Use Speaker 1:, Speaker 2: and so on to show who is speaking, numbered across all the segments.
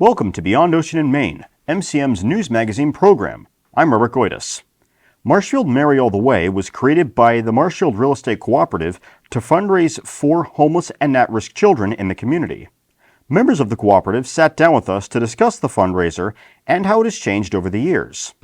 Speaker 1: Welcome to Beyond Ocean and Maine, MCM's news magazine program. I'm Robert Goitis. Marshfield Marry All the Way was created by the Marshfield Real Estate Cooperative to fundraise for homeless and at-risk children in the community. Members of the cooperative sat down with us to discuss the fundraiser and how it has changed over the years.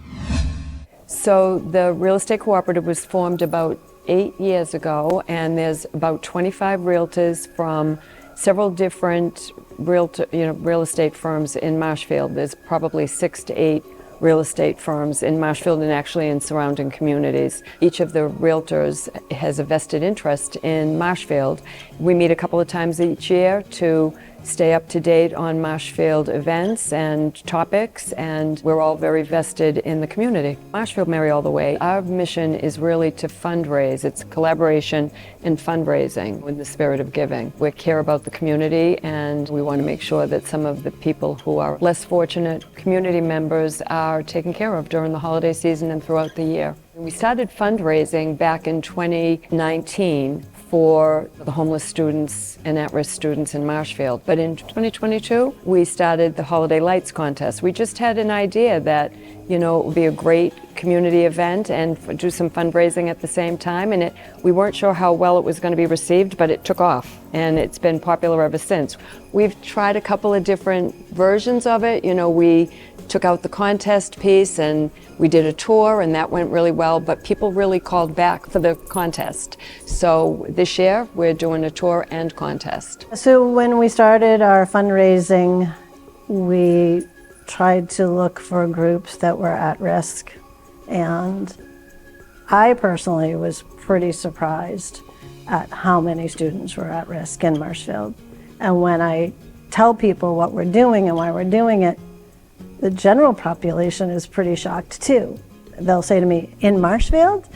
Speaker 2: So the Real Estate Cooperative was formed about 8 years ago, and there's about 25 realtors from several different real estate firms in Marshfield. There's probably 6 to 8 real estate firms in Marshfield and actually in surrounding communities. Each of the realtors has a vested interest in Marshfield. We meet a couple of times each year to stay up to date on Marshfield events and topics, and we're all very vested in the community. Marshfield Marry All the Way, our mission is really to fundraise. It's collaboration and fundraising in the spirit of giving. We care about the community, and we want to make sure that some of the people who are less fortunate community members are taken care of during the holiday season and throughout the year. We started fundraising back in 2019 for the homeless students and at-risk students in Marshfield. But in 2022, we started the Holiday Lights Contest. We just had an idea that, it would be a great community event and do some fundraising at the same time. And we weren't sure how well it was going to be received, but it took off, and it's been popular ever since. We've tried a couple of different versions of it. We took out the contest piece and we did a tour, and that went really well, but people really called back for the contest. So this year we're doing a tour and contest.
Speaker 3: So when we started our fundraising, we tried to look for groups that were at risk, and I personally was pretty surprised at how many students were at risk in Marshfield. And when I tell people what we're doing and why we're doing it, the general population is pretty shocked too. They'll say to me, "In Marshfield?"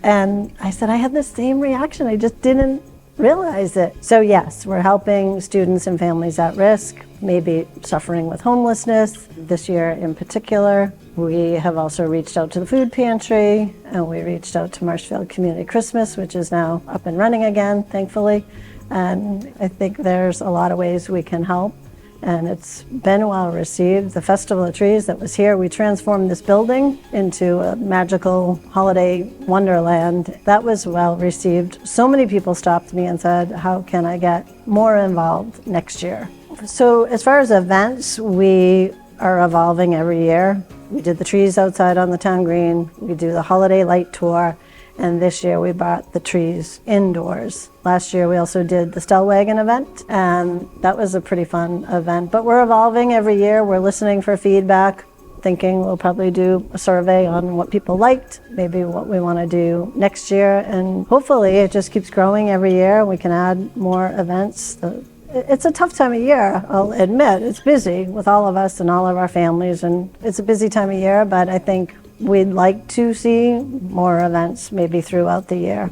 Speaker 3: And I said, I had the same reaction. I just didn't realize it. So yes, we're helping students and families at risk, maybe suffering with homelessness. This year in particular, we have also reached out to the food pantry, and we reached out to Marshfield Community Christmas, which is now up and running again, thankfully. And I think there's a lot of ways we can help. And it's been well received. The Festival of Trees that was here, we transformed this building into a magical holiday wonderland. That was well received. So many people stopped me and said, how can I get more involved next year? So as far as events, we are evolving every year. We did the trees outside on the town green. We do the holiday light tour. And this year we brought the trees indoors. Last year we also did the Stellwagon event, and that was a pretty fun event. But we're evolving every year. We're listening for feedback, thinking we'll probably do a survey on what people liked, maybe what we want to do next year. And hopefully it just keeps growing every year. We can add more events. It's a tough time of year, I'll admit. It's busy with all of us and all of our families, and it's a busy time of year, but I think we'd like to see more events maybe throughout the year.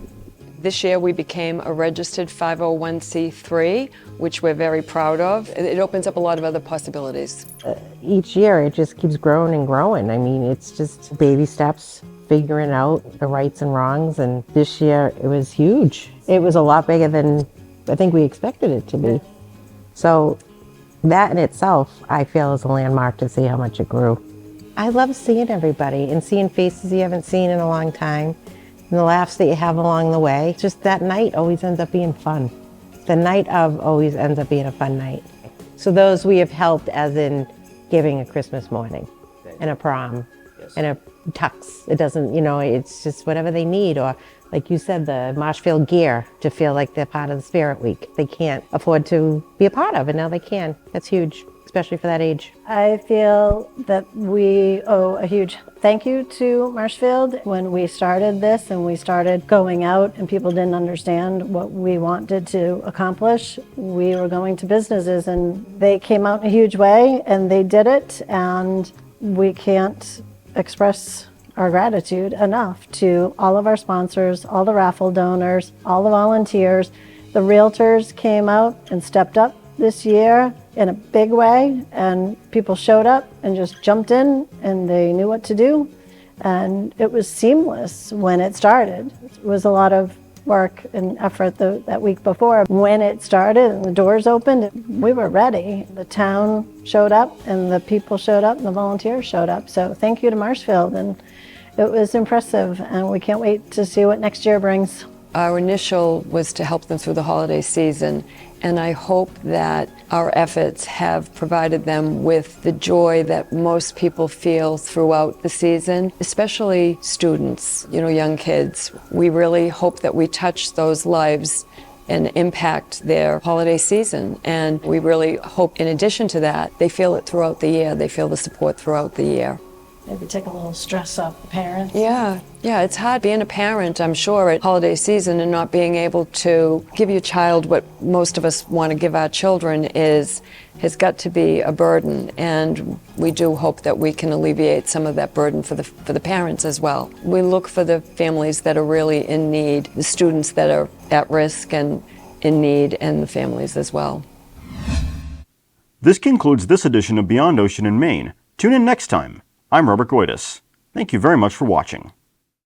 Speaker 2: This year we became a registered 501c3, which we're very proud of. It opens up a lot of other possibilities.
Speaker 4: Each year it just keeps growing and growing. I mean, it's just baby steps, figuring out the rights and wrongs, and this year it was huge. It was a lot bigger than I think we expected it to be. So that in itself, I feel, is a landmark to see how much it grew. I love seeing everybody and seeing faces you haven't seen in a long time, and the laughs that you have along the way. Just that night always ends up being fun. The night of always ends up being a fun night. So those we have helped, as in giving a Christmas morning and a prom and a tux. It doesn't, it's just whatever they need, or like you said, the Marshfield gear to feel like they're part of the Spirit Week. They can't afford to be a part of, and now they can. That's huge, especially for that age.
Speaker 3: I feel that we owe a huge thank you to Marshfield. When we started this and we started going out and people didn't understand what we wanted to accomplish, we were going to businesses and they came out in a huge way and they did it, and we can't express our gratitude enough to all of our sponsors, all the raffle donors, all the volunteers. The realtors came out and stepped up this year in a big way, and people showed up and just jumped in and they knew what to do, and it was seamless when it started. It was a lot of work and effort that week before. When it started and the doors opened, we were ready. The town showed up and the people showed up and the volunteers showed up. So thank you to Marshfield, and it was impressive, and we can't wait to see what next year brings.
Speaker 2: Our initial was to help them through the holiday season, and I hope that our efforts have provided them with the joy that most people feel throughout the season, especially students, young kids. We really hope that we touch those lives and impact their holiday season. And we really hope, in addition to that, they feel it throughout the year. They feel the support throughout the year.
Speaker 3: Maybe take a little stress off the parents.
Speaker 2: Yeah, it's hard being a parent, I'm sure, at holiday season and not being able to give your child what most of us want to give our children has got to be a burden, and we do hope that we can alleviate some of that burden for the parents as well. We look for the families that are really in need, the students that are at risk and in need, and the families as well.
Speaker 1: This concludes this edition of Beyond Ocean and Maine. Tune in next time. I'm Robert Goitis. Thank you very much for watching.